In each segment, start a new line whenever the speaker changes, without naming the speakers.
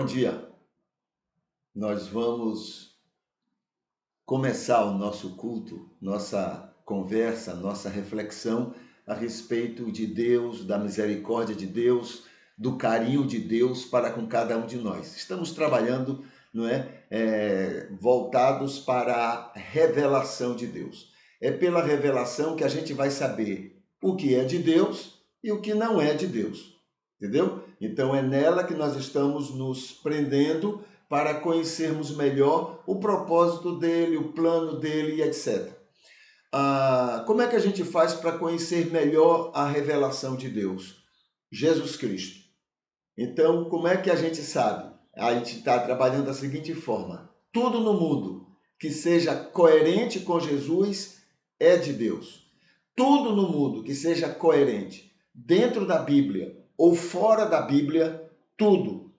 Bom dia. Nós vamos começar o nosso culto, nossa conversa, nossa reflexão a respeito de Deus, da misericórdia de Deus, do carinho de Deus para com cada um de nós. Estamos trabalhando, voltados para a revelação de Deus. É pela revelação que a gente vai saber o que é de Deus e o que não é de Deus. Entendeu? Então é nela que nós estamos nos prendendo para conhecermos melhor o propósito dele, o plano dele e etc. Como é que a gente faz para conhecer melhor a revelação de Deus? Jesus Cristo. Então, como é que a gente sabe? A gente está trabalhando da seguinte forma: tudo no mundo que seja coerente com Jesus é de Deus. Tudo no mundo que seja coerente dentro da Bíblia ou fora da Bíblia, tudo.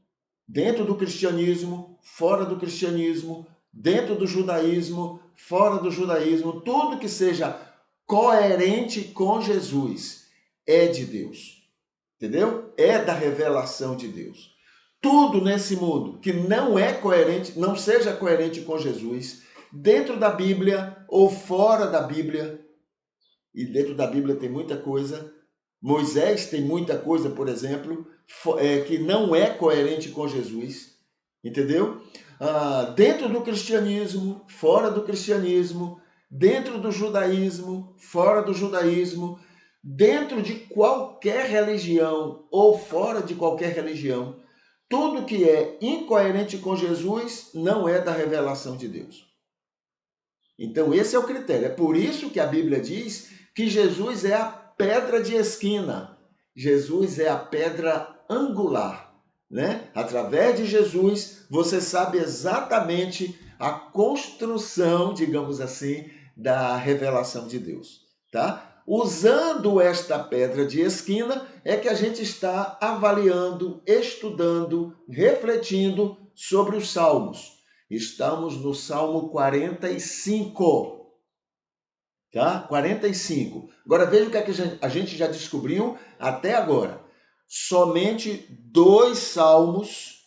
Dentro do cristianismo, fora do cristianismo, dentro do judaísmo, fora do judaísmo, tudo que seja coerente com Jesus é de Deus. Entendeu? É da revelação de Deus. Tudo nesse mundo que não é coerente, não seja coerente com Jesus, dentro da Bíblia ou fora da Bíblia, e dentro da Bíblia tem muita coisa, Moisés tem muita coisa, por exemplo, que não é coerente com Jesus, entendeu? Dentro do cristianismo, fora do cristianismo, dentro do judaísmo, fora do judaísmo, dentro de qualquer religião ou fora de qualquer religião, tudo que é incoerente com Jesus não é da revelação de Deus. Então esse é o critério. É por isso que a Bíblia diz que Jesus é a pedra de esquina. Jesus é a pedra angular, né? Através de Jesus, você sabe exatamente a construção, digamos assim, da revelação de Deus, tá? Usando esta pedra de esquina é que a gente está avaliando, estudando, refletindo sobre os Salmos. Estamos no Salmo 45. Tá? 45. Agora veja o que é que a gente já descobriu até agora. Somente 2 salmos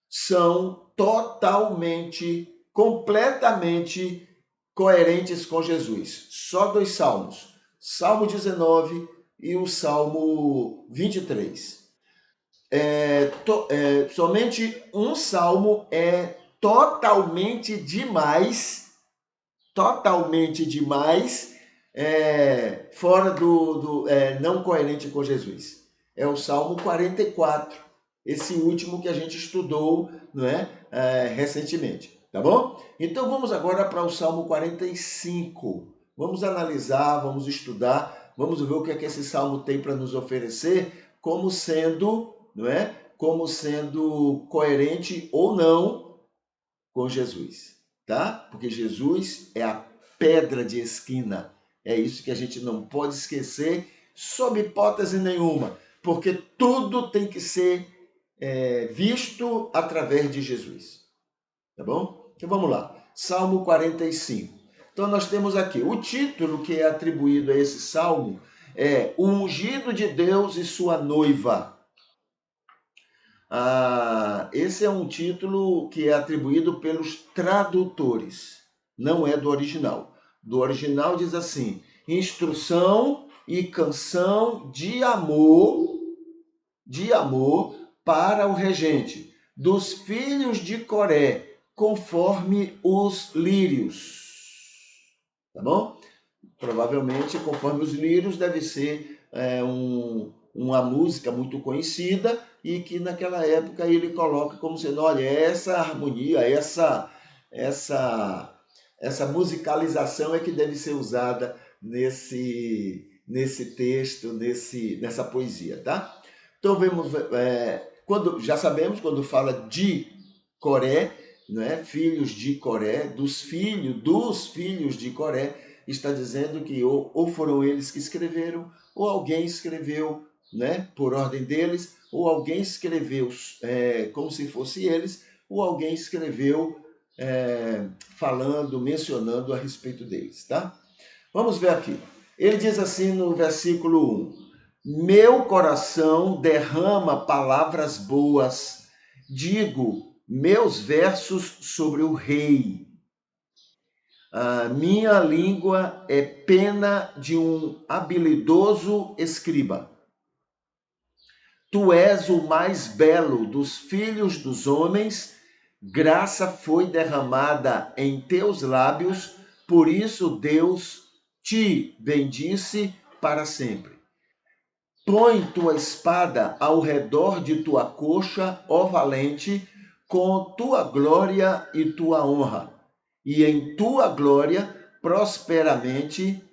são totalmente, completamente coerentes com Jesus. Só 2 salmos. Salmo 19 e o Salmo 23. Somente um salmo é totalmente demais, fora não coerente com Jesus. É o Salmo 44, esse último que a gente estudou, não é? Recentemente, tá bom? Então vamos agora para o Salmo 45. Vamos analisar, vamos estudar, vamos ver o que é que esse salmo tem para nos oferecer, como sendo, não é? Como sendo coerente ou não com Jesus, tá? Porque Jesus é a pedra de esquina. É isso que a gente não pode esquecer, sob hipótese nenhuma, porque tudo tem que ser visto através de Jesus. Tá bom? Então vamos lá. Salmo 45. Então nós temos aqui o título que é atribuído a esse salmo é O Ungido de Deus e Sua Noiva. Esse é um título que é atribuído pelos tradutores, não é do original. Do original diz assim: instrução e canção de amor para o regente, dos filhos de Coré, conforme os lírios. Tá bom? Provavelmente, conforme os lírios, deve ser uma música muito conhecida e que naquela época ele coloca como sendo, olha, essa harmonia, essa musicalização é que deve ser usada nesse texto, nessa poesia, tá? Então vemos, já sabemos quando fala de Coré, né, filhos de Coré, dos filhos de Coré, está dizendo que ou foram eles que escreveram, ou alguém escreveu, né, por ordem deles, ou alguém escreveu como se fosse eles, ou alguém escreveu mencionando a respeito deles, tá? Vamos ver aqui. Ele diz assim no versículo 1: meu coração derrama palavras boas digo meus versos sobre o rei. A minha língua é pena de um habilidoso escriba. Tu és o mais belo dos filhos dos homens, graça foi derramada em teus lábios, por isso Deus te bendice para sempre. Põe tua espada ao redor de tua coxa, ó valente, com tua glória e tua honra, e em tua glória prosperamente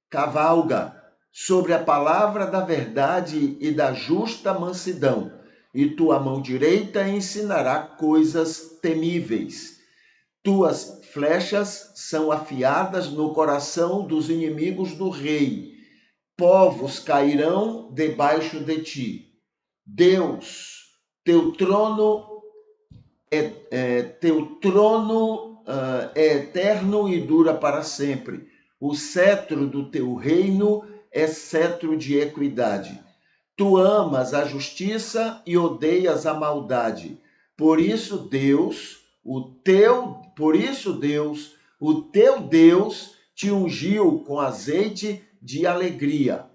cavalga sobre a palavra da verdade e da justa mansidão, e tua mão direita ensinará coisas temíveis. Tuas flechas são afiadas no coração dos inimigos do rei. Povos cairão debaixo de ti. Deus, teu trono é eterno e dura para sempre. O cetro do teu reino é cetro de equidade. Tu amas a justiça e odeias a maldade. Por isso Deus, o teu Deus te ungiu com azeite de alegria,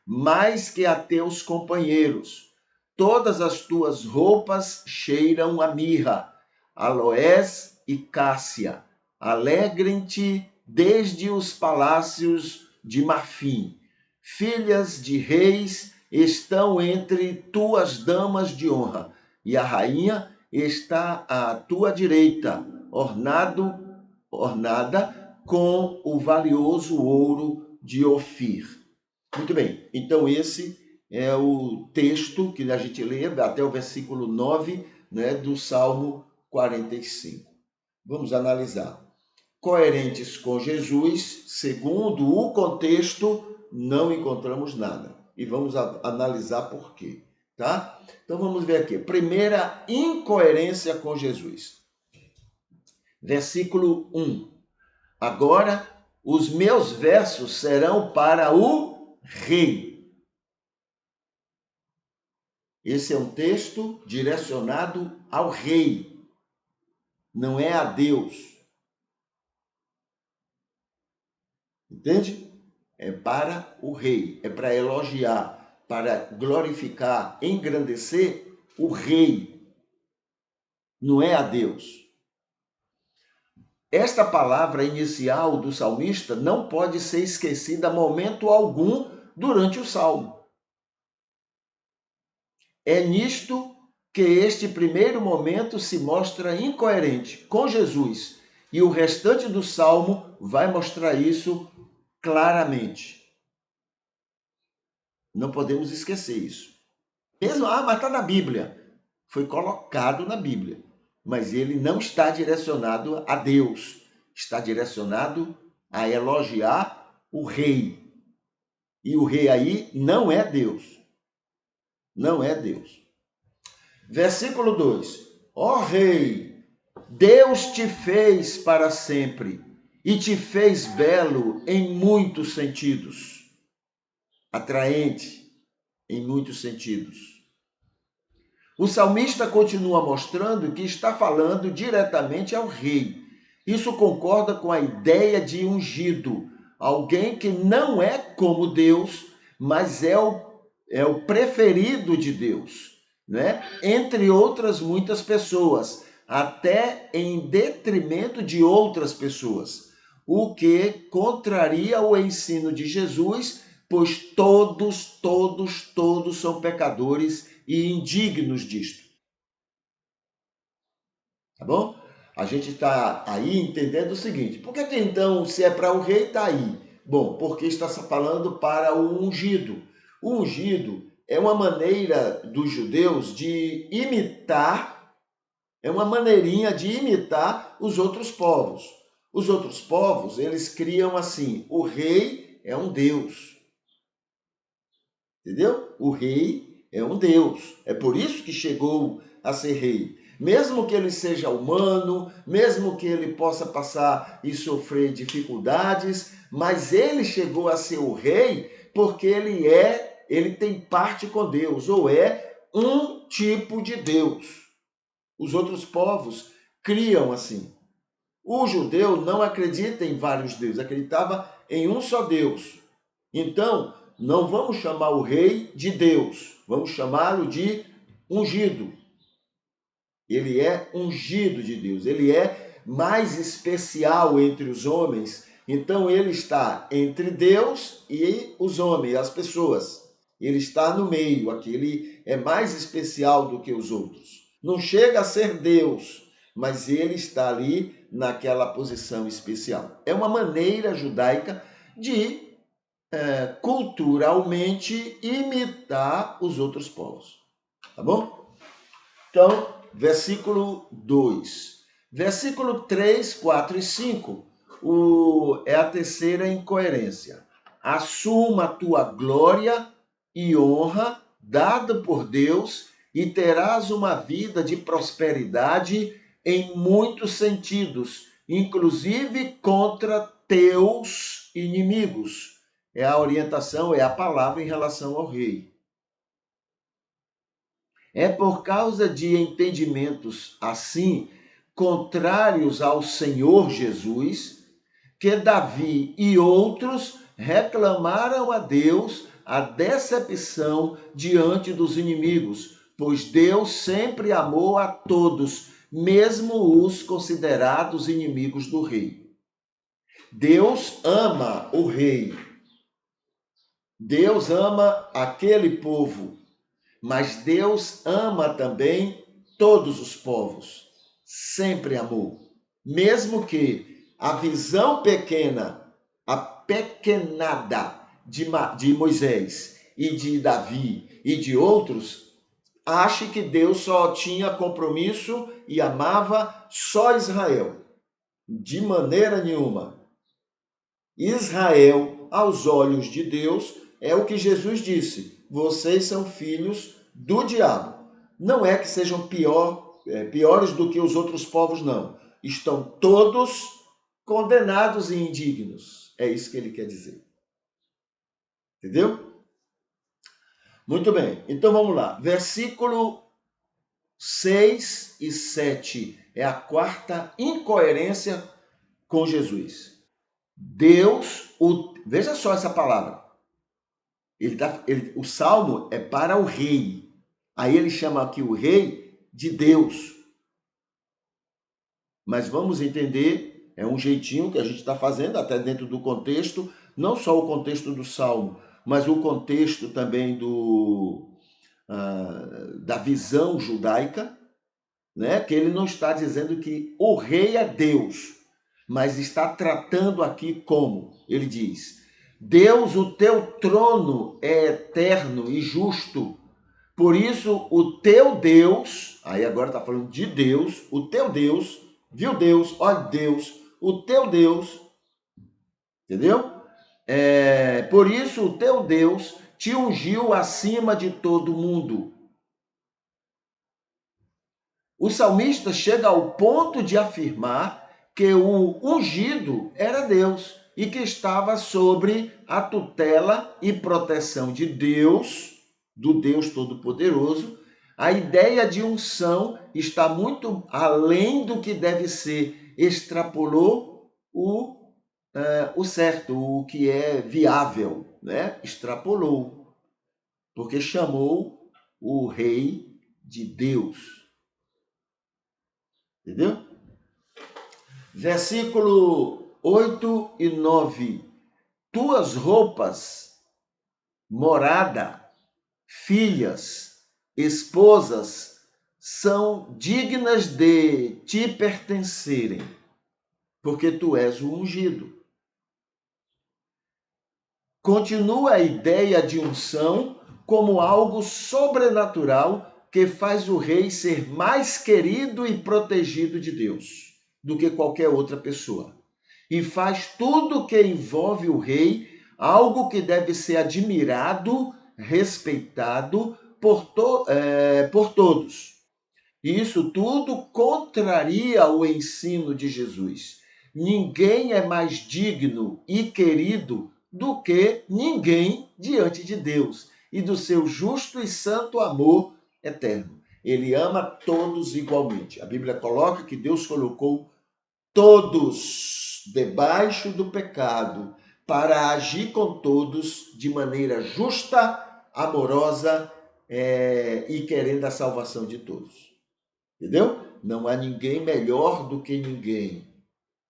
mais que a teus companheiros. Todas as tuas roupas cheiram a mirra, aloés e cássia. Alegrem-te desde os palácios de marfim. Filhas de reis estão entre tuas damas de honra, e a rainha está à tua direita, ornada com o valioso ouro de Ofir. Muito bem, então esse é o texto que a gente lê até o versículo 9, né, do Salmo 45. Vamos analisar. Coerentes com Jesus, segundo o contexto, não encontramos nada. E vamos analisar por quê, tá? Então vamos ver aqui. Primeira incoerência com Jesus. Versículo 1. Agora, os meus versos serão para o rei. Esse é um texto direcionado ao rei, não é a Deus. Entende? É para o rei, é para elogiar, para glorificar, engrandecer o rei, não é a Deus. Esta palavra inicial do salmista não pode ser esquecida a momento algum durante o salmo. É nisto que este primeiro momento se mostra incoerente com Jesus, e o restante do salmo vai mostrar isso claramente. Não podemos esquecer isso. Mesmo, mas está na Bíblia. Foi colocado na Bíblia. Mas ele não está direcionado a Deus. Está direcionado a elogiar o rei. E o rei aí não é Deus. Não é Deus. Versículo 2. Ó rei, Deus te fez para sempre e te fez belo em muitos sentidos. Atraente em muitos sentidos. O salmista continua mostrando que está falando diretamente ao rei. Isso concorda com a ideia de ungido, alguém que não é como Deus, mas é o preferido de Deus, né? Entre outras muitas pessoas, até em detrimento de outras pessoas, o que contraria o ensino de Jesus, pois todos são pecadores e indignos disto. Tá bom? A gente está aí entendendo o seguinte: por que então, se é para o rei, está aí? Bom, porque está falando para o ungido. O ungido é uma maneira dos judeus de imitar, é uma maneirinha de imitar os outros povos. Os outros povos, eles criam assim: o rei é um deus. Entendeu? O rei é um deus. É por isso que chegou a ser rei. Mesmo que ele seja humano, mesmo que ele possa passar e sofrer dificuldades, mas ele chegou a ser o rei porque ele tem parte com Deus, ou é um tipo de Deus. Os outros povos criam assim. O judeu não acredita em vários deuses, acreditava em um só Deus. Então, não vamos chamar o rei de Deus, vamos chamá-lo de ungido. Ele é ungido de Deus, ele é mais especial entre os homens. Então, ele está entre Deus e os homens, as pessoas. Ele está no meio aqui, ele é mais especial do que os outros. Não chega a ser Deus, mas ele está ali naquela posição especial. É uma maneira judaica de culturalmente imitar os outros povos. Tá bom? Então, versículo 2. Versículo 3, 4 e 5 é a terceira incoerência. Assuma a tua glória e honra dada por Deus e terás uma vida de prosperidade em muitos sentidos, inclusive contra teus inimigos. É a orientação, é a palavra em relação ao rei. É por causa de entendimentos assim, contrários ao Senhor Jesus, que Davi e outros reclamaram a Deus a decepção diante dos inimigos, pois Deus sempre amou a todos, mesmo os considerados inimigos do rei. Deus ama o rei. Deus ama aquele povo, mas Deus ama também todos os povos. Sempre amou. Mesmo que a visão pequena, a pequenada de Moisés e de Davi e de outros, ache que Deus só tinha compromisso e amava só Israel. De maneira nenhuma. Israel, aos olhos de Deus, é o que Jesus disse: vocês são filhos do diabo. Não é que sejam piores do que os outros povos, não. Estão todos condenados e indignos. É isso que ele quer dizer. Entendeu? Muito bem. Então vamos lá. Versículo 6 e 7 é a quarta incoerência com Jesus. Veja só essa palavra. O salmo é para o rei. Aí ele chama aqui o rei de Deus. Mas vamos entender, é um jeitinho que a gente está fazendo, até dentro do contexto, não só o contexto do salmo, mas o contexto também da visão judaica, né? Que ele não está dizendo que o rei é Deus, mas está tratando aqui como? Ele diz: Deus, o teu trono é eterno e justo. Por isso, o teu Deus, aí agora está falando de Deus, o teu Deus, viu Deus, olha Deus, o teu Deus, entendeu? Por isso, o teu Deus te ungiu acima de todo mundo. O salmista chega ao ponto de afirmar que o ungido era Deus e que estava sobre a tutela e proteção de Deus, do Deus Todo-Poderoso. A ideia de unção está muito além do que deve ser. Extrapolou o certo, o que é viável, né? Extrapolou, porque chamou o rei de Deus. Entendeu? Versículo 8 e 9. Tuas roupas, morada, filhas, esposas, são dignas de te pertencerem, porque tu és o ungido. Continua a ideia de unção como algo sobrenatural que faz o rei ser mais querido e protegido de Deus do que qualquer outra pessoa. E faz tudo que envolve o rei algo que deve ser admirado, respeitado por todos. E isso tudo contraria o ensino de Jesus. Ninguém é mais digno e querido do que ninguém diante de Deus e do seu justo e santo amor eterno. Ele ama todos igualmente. A Bíblia coloca que Deus colocou todos debaixo do pecado para agir com todos de maneira justa, amorosa e querendo a salvação de todos. Entendeu? Não há ninguém melhor do que ninguém.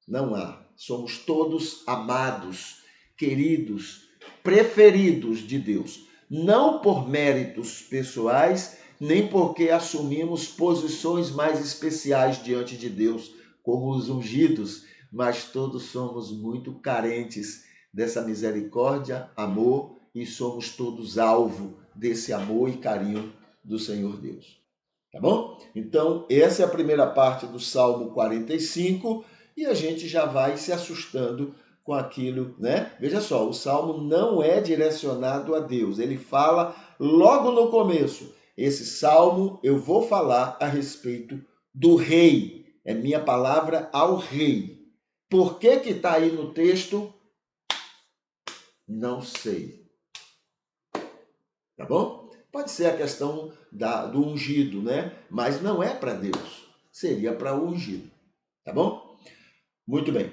Não há. Somos todos amados, queridos, preferidos de Deus. Não por méritos pessoais, nem porque assumimos posições mais especiais diante de Deus, como os ungidos, mas todos somos muito carentes dessa misericórdia, amor, e somos todos alvo desse amor e carinho do Senhor Deus. Tá bom? Então, essa é a primeira parte do Salmo 45 e a gente já vai se assustando com aquilo, né? Veja só, o Salmo não é direcionado a Deus, ele fala logo no começo. Esse Salmo eu vou falar a respeito do rei, é minha palavra ao rei. Por que que está aí no texto? Não sei. Tá bom? Pode ser a questão do ungido, né? Mas não é para Deus. Seria para o ungido. Tá bom? Muito bem.